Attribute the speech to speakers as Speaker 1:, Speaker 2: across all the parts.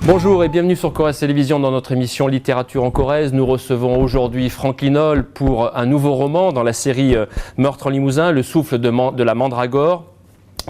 Speaker 1: Bonjour et bienvenue sur Corrèze Télévision dans notre émission Littérature en Corrèze. Nous recevons aujourd'hui Franck Linol pour un nouveau roman dans la série Meurtre en Limousin, Le souffle de la mandragore.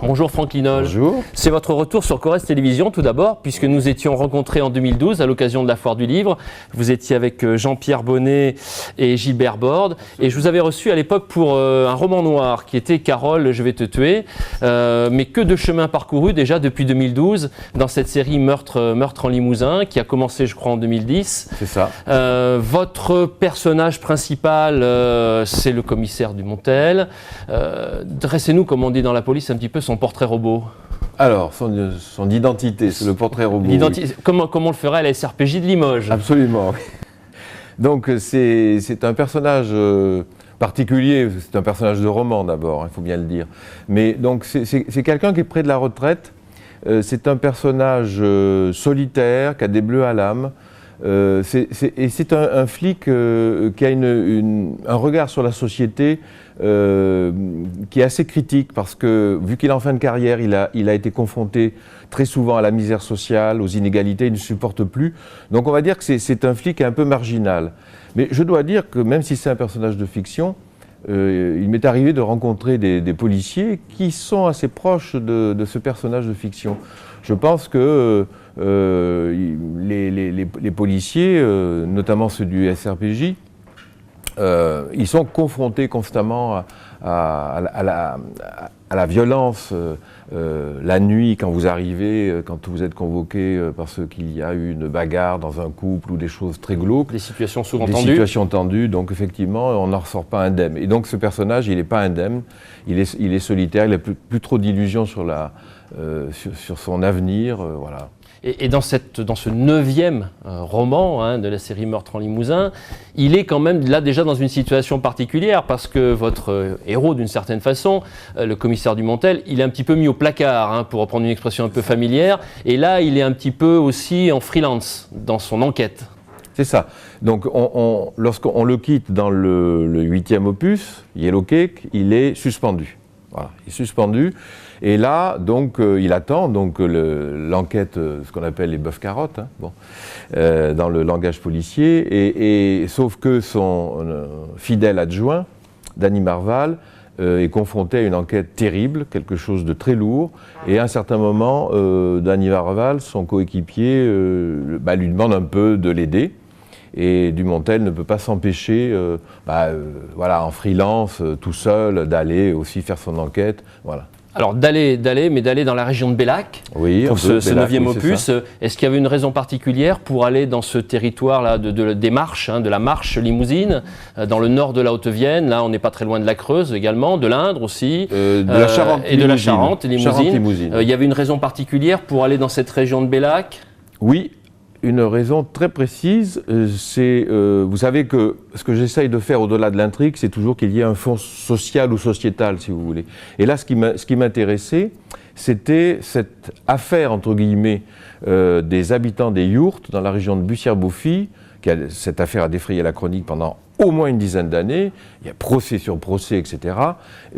Speaker 1: Bonjour Franck Linol.
Speaker 2: Bonjour.
Speaker 1: C'est votre retour sur Corrèze Télévision tout d'abord, puisque nous étions rencontrés en 2012 à l'occasion de la Foire du Livre. Vous étiez avec Jean-Pierre Bonnet et Gilbert Borde. Et je vous avais reçu à l'époque pour un roman noir qui était Carole, je vais te tuer. Mais que de chemin parcouru déjà depuis 2012 dans cette série Meurtre en Limousin qui a commencé je crois en 2010.
Speaker 2: C'est ça.
Speaker 1: Votre personnage principal, c'est le commissaire Dumontel. Dressez-nous, comme on dit dans la police, un petit peu son portrait robot.
Speaker 2: Alors, son identité, c'est le portrait robot.
Speaker 1: Oui. Comment on le ferait à la SRPJ de Limoges?
Speaker 2: Absolument, oui. Donc, c'est un personnage particulier, c'est un personnage de roman d'abord, il faut bien le dire. Mais donc, c'est quelqu'un qui est près de la retraite. C'est un personnage solitaire, qui a des bleus à l'âme. Et c'est un flic qui a un regard sur la société qui est assez critique parce que, vu qu'il est en fin de carrière, il a été confronté très souvent à la misère sociale, aux inégalités, il ne supporte plus. Donc on va dire que c'est un flic un peu marginal. Mais je dois dire que même si c'est un personnage de fiction, il m'est arrivé de rencontrer des policiers qui sont assez proches de ce personnage de fiction. Je pense que les policiers, notamment ceux du SRPJ, ils sont confrontés constamment à la violence la nuit quand vous arrivez, quand vous êtes convoqué parce qu'il y a eu une bagarre dans un couple ou des choses très glauques.
Speaker 1: Des situations souvent tendues.
Speaker 2: Des situations tendues, donc effectivement on n'en ressort pas indemne. Et donc ce personnage, il n'est pas indemne, il est solitaire, il n'a plus trop d'illusions sur son avenir, voilà.
Speaker 1: Et dans ce 9e roman de la série Meurtre en Limousin, il est quand même là déjà dans une situation particulière parce que votre héros, d'une certaine façon, le commissaire Dumontel, il est un petit peu mis au placard, pour reprendre une expression un peu familière, et là il est un petit peu aussi en freelance dans son enquête.
Speaker 2: C'est ça. Donc lorsqu'on le quitte dans le 8e opus, Yellow Cake, il est suspendu. Voilà, il est suspendu. Et là, donc, il attend l'enquête, ce qu'on appelle les bœufs-carottes, dans le langage policier. Sauf que son fidèle adjoint, Danny Marval, est confronté à une enquête terrible, quelque chose de très lourd. Et à un certain moment, Danny Marval, son coéquipier, lui demande un peu de l'aider. Et Dumontel ne peut pas s'empêcher, en freelance, tout seul, d'aller aussi faire son enquête. Voilà.
Speaker 1: Alors d'aller dans la région de Bellac,
Speaker 2: oui,
Speaker 1: pour ce 9e opus. Est-ce qu'il y avait une raison particulière pour aller dans ce territoire-là des Marches, de la Marche limousine, dans le nord de la Haute-Vienne? Là, on n'est pas très loin de la Creuse également, de l'Indre aussi,
Speaker 2: de la Charente
Speaker 1: et de la Charente
Speaker 2: Limousine.
Speaker 1: Il y avait une raison particulière pour aller dans cette région de Bellac?
Speaker 2: Oui. Une raison très précise, vous savez que ce que j'essaye de faire au-delà de l'intrigue, c'est toujours qu'il y ait un fond social ou sociétal, si vous voulez. Et là, ce qui m'intéressait, c'était cette affaire, entre guillemets, des habitants des yourtes dans la région de Bussière-Beaufy. Cette affaire a défrayé la chronique pendant au moins une dizaine d'années. Il y a procès sur procès, etc.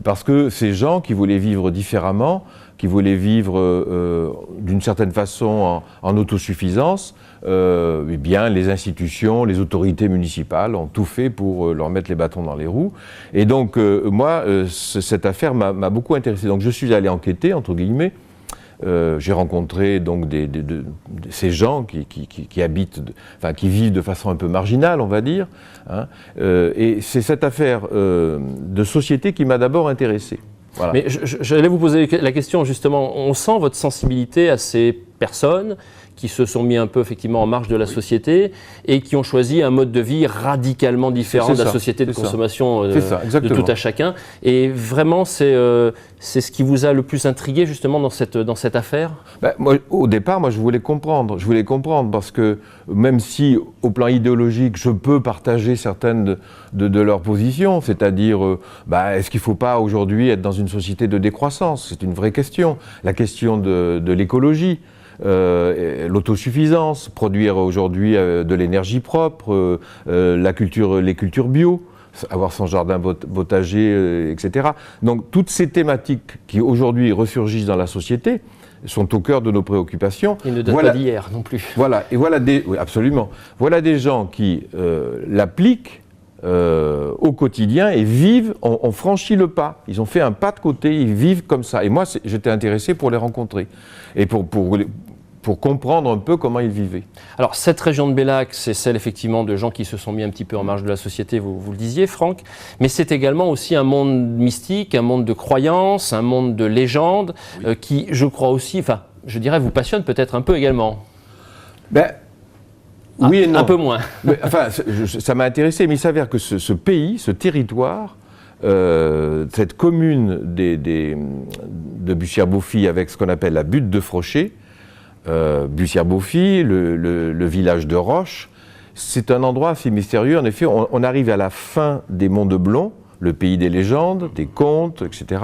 Speaker 2: Parce que ces gens qui voulaient vivre différemment, qui voulaient vivre d'une certaine façon en autosuffisance, eh bien, les institutions, les autorités municipales ont tout fait pour leur mettre les bâtons dans les roues. Et donc, moi, cette affaire m'a beaucoup intéressé. Donc, je suis allé enquêter, entre guillemets. J'ai rencontré donc ces gens qui habitent, qui vivent de façon un peu marginale, on va dire. Et c'est cette affaire de société qui m'a d'abord intéressé. Voilà.
Speaker 1: Mais j'allais vous poser la question justement, on sent votre sensibilité à ces personnes qui se sont mis un peu effectivement en marge de la société et qui ont choisi un mode de vie radicalement différent de la société de consommation de tout à chacun. Et vraiment, c'est ce qui vous a le plus intrigué justement dans cette affaire?
Speaker 2: Moi, au départ, je voulais comprendre. Je voulais comprendre parce que même si, au plan idéologique, je peux partager certaines de leurs positions, c'est-à-dire, est-ce qu'il ne faut pas aujourd'hui être dans une société de décroissance? C'est une vraie question. La question de l'écologie. L'autosuffisance, produire aujourd'hui de l'énergie propre, les cultures bio, avoir son jardin potager, etc. Donc toutes ces thématiques qui aujourd'hui ressurgissent dans la société, sont au cœur de nos préoccupations.
Speaker 1: Il ne date pas d'hier non plus.
Speaker 2: Voilà, et voilà oui, absolument. Voilà des gens qui l'appliquent au quotidien et vivent, ont franchi le pas. Ils ont fait un pas de côté, ils vivent comme ça. Et moi, j'étais intéressé pour les rencontrer et pour comprendre un peu comment ils vivaient.
Speaker 1: Alors, cette région de Bellac, c'est celle effectivement de gens qui se sont mis un petit peu en marge de la société, vous le disiez, Franck, mais c'est également aussi un monde mystique, un monde de croyances, un monde de légendes, oui. Qui, je crois aussi, enfin, je dirais, vous passionne peut-être un peu également.
Speaker 2: Oui et non.
Speaker 1: Un peu moins.
Speaker 2: Mais, enfin, ça m'a intéressé, mais il s'avère que ce pays, ce territoire, cette commune de Bussière-Beaufils avec ce qu'on appelle la butte de Frochet, Bussière-Beaufils, le village de Roche, c'est un endroit assez mystérieux. En effet, on arrive à la fin des Monts de Blon, le pays des légendes, des contes, etc.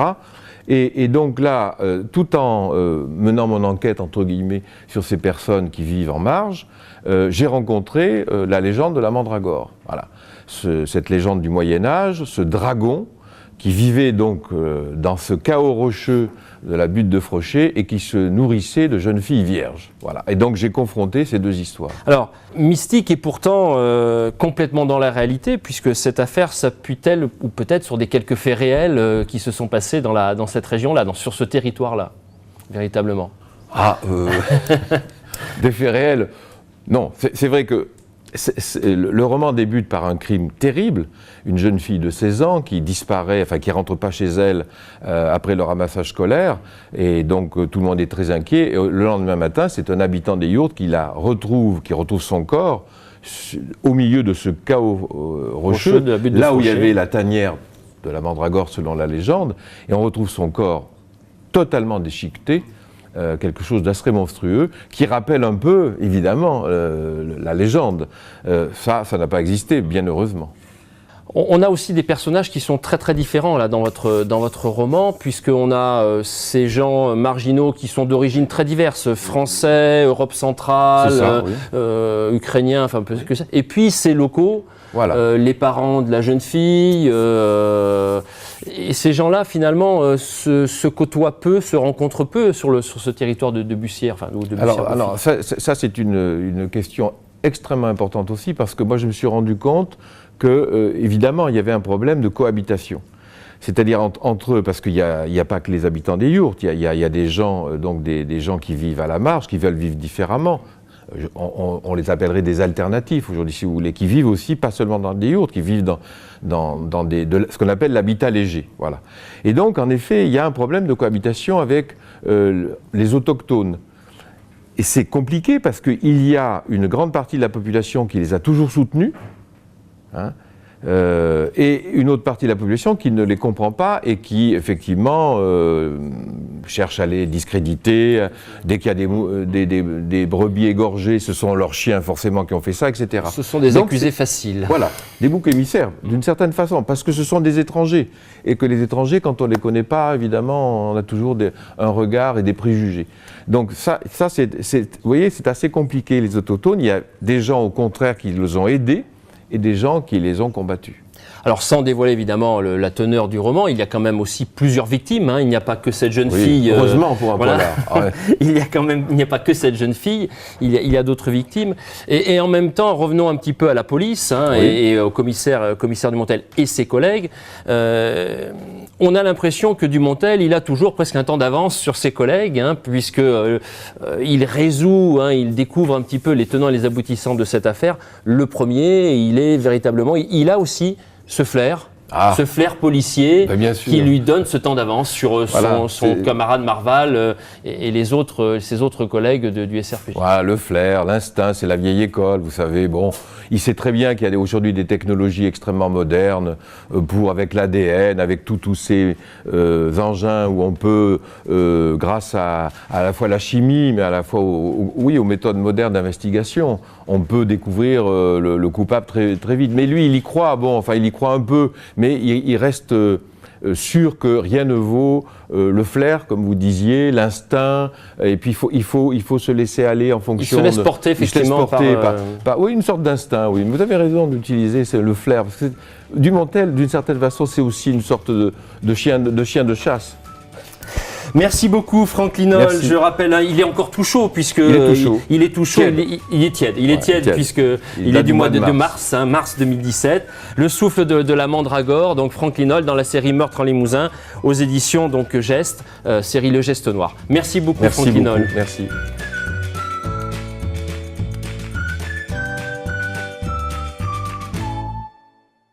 Speaker 2: Et donc là, tout en menant mon enquête, entre guillemets, sur ces personnes qui vivent en marge, j'ai rencontré la légende de la mandragore. Voilà. Cette légende du Moyen-Âge, ce dragon qui vivait donc dans ce chaos rocheux de la butte de Frochet et qui se nourrissait de jeunes filles vierges. Voilà. Et donc j'ai confronté ces deux histoires.
Speaker 1: Alors, mystique et pourtant complètement dans la réalité, puisque cette affaire s'appuie-t-elle ou peut-être sur des quelques faits réels qui se sont passés dans cette région-là, sur ce territoire-là, véritablement?
Speaker 2: Des faits réels. Non, c'est vrai que le roman débute par un crime terrible, une jeune fille de 16 ans qui disparaît, enfin qui rentre pas chez elle après le ramassage scolaire, et donc tout le monde est très inquiet. Et le lendemain matin, c'est un habitant des Yourtes qui retrouve son corps au milieu de ce chaos rocheux, là où il y avait la tanière de la mandragore selon la légende, et on retrouve son corps totalement déchiqueté. Quelque chose d'assez monstrueux, qui rappelle un peu, évidemment, la légende. Ça n'a pas existé, bien heureusement.
Speaker 1: On a aussi des personnages qui sont très très différents là, dans votre roman, puisqu'on a ces gens marginaux qui sont d'origine très diverses, français, Europe centrale, ça, oui. Ukrainiens, enfin peu que ça. Et puis ces locaux, voilà. Les parents de la jeune fille, et ces gens-là finalement se côtoient peu, se rencontrent peu sur ce territoire de Bussière. Enfin, de Bussière.
Speaker 2: Alors ça c'est une question extrêmement importante aussi, parce que moi je me suis rendu compte que, évidemment, il y avait un problème de cohabitation. C'est-à-dire entre eux, parce qu'il n'y a pas que les habitants des Yourtes, il y a des gens, donc des gens qui vivent à la marge, qui veulent vivre différemment. On les appellerait des alternatifs aujourd'hui, si vous voulez, qui vivent aussi, pas seulement dans des Yourtes, qui vivent dans ce qu'on appelle l'habitat léger. Voilà. Et donc, en effet, il y a un problème de cohabitation avec les autochtones. Et c'est compliqué parce qu'il y a une grande partie de la population qui les a toujours soutenus, et une autre partie de la population qui ne les comprend pas et qui, effectivement, cherche à les discréditer. Dès qu'il y a des brebis égorgées, ce sont leurs chiens, forcément, qui ont fait ça, etc.
Speaker 1: Ce sont des accusés faciles.
Speaker 2: Voilà, des boucs émissaires, d'une certaine façon, parce que ce sont des étrangers. Et que les étrangers, quand on ne les connaît pas, évidemment, on a toujours un regard et des préjugés. Donc ça vous voyez, c'est assez compliqué, les autochtones. Il y a des gens, au contraire, qui les ont aidés, et des gens qui les ont combattus.
Speaker 1: Alors sans dévoiler évidemment la teneur du roman, il y a quand même aussi plusieurs victimes, il n'y a pas que cette jeune fille.
Speaker 2: Heureusement pour un polar. Ouais.
Speaker 1: Il n'y a pas que cette jeune fille, il y a d'autres victimes. Et en même temps, revenons un petit peu à la police et au commissaire Dumontel et ses collègues. On a l'impression que Dumontel, il a toujours presque un temps d'avance sur ses collègues, puisque il résout, il découvre un petit peu les tenants et les aboutissants de cette affaire. Le premier, il a aussi ce flair policier qui lui donne ce temps d'avance sur son camarade Marval et ses autres collègues du SRPJ.
Speaker 2: Voilà, le flair, l'instinct, c'est la vieille école, vous savez. Bon, il sait très bien qu'il y a aujourd'hui des technologies extrêmement modernes avec l'ADN, avec tous ces engins où on peut, grâce à la fois la chimie, mais à la fois aux méthodes modernes d'investigation, on peut découvrir le coupable très, très vite. Mais lui, il y croit, il y croit un peu, mais il reste sûr que rien ne vaut le flair, comme vous disiez, l'instinct, et puis il faut se laisser aller en fonction.
Speaker 1: Il se laisse porter, effectivement,
Speaker 2: oui, une sorte d'instinct, oui. Vous avez raison d'utiliser le flair, parce que Dumontel, d'une certaine façon, c'est aussi une sorte de chien de chasse.
Speaker 1: Merci beaucoup Franck Linol.
Speaker 2: Merci.
Speaker 1: Je rappelle, hein, il est encore tout chaud puisque
Speaker 2: Il est tout chaud.
Speaker 1: il est tout chaud.
Speaker 2: Tiède.
Speaker 1: Il est tiède. Il est tiède
Speaker 2: tiède.
Speaker 1: puisque il est
Speaker 2: date
Speaker 1: du mois de
Speaker 2: mars.
Speaker 1: mars, hein, mars 2017. Le souffle de la mandragore. Donc Franck Linol dans la série Meurtre en Limousin aux éditions donc Geste, série Le Geste Noir. Merci beaucoup
Speaker 2: Merci
Speaker 1: Franck Linol.
Speaker 2: beaucoup. Merci.